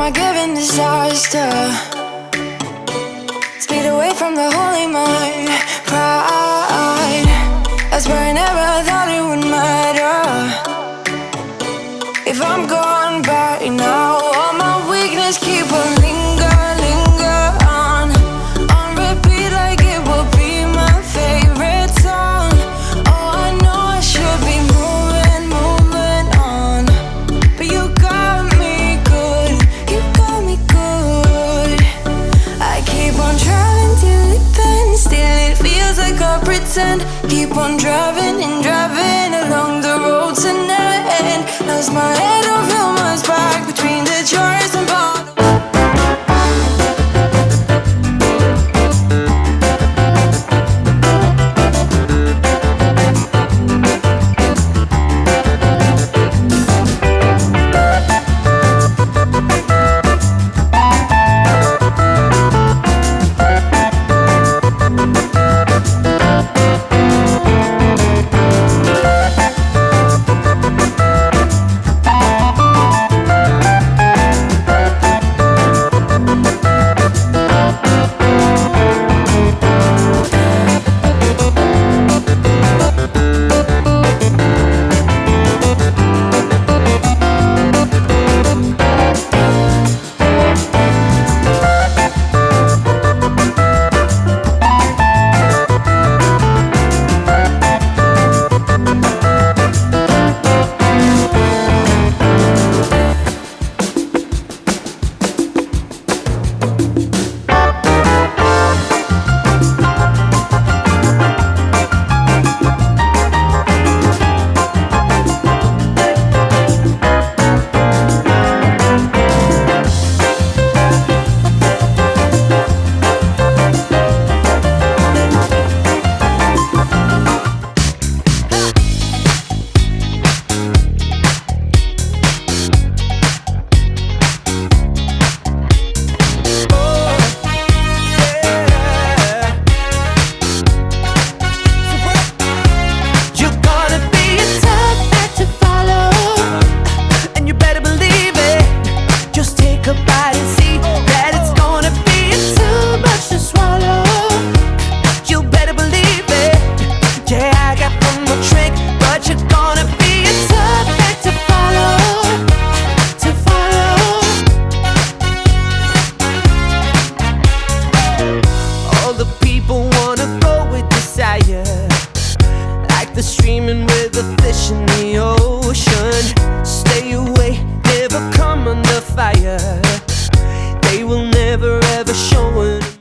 am I giving disaster? Speed away from the holy mind. Pride, that's where I never thought it would matter. If I'm gone by now, all my weakness keep on linger on repeat like it will be my favorite song. Oh, I know I should be moving on, but you got me good, you got me good. I keep on driving till it bends, still it feels like I pretend. Keep on driving and driving along the road to end. Lost my head, don't feel much back between the jars and bottles. Streaming with the fish in the ocean. Stay away, never come under fire. They will never ever show it.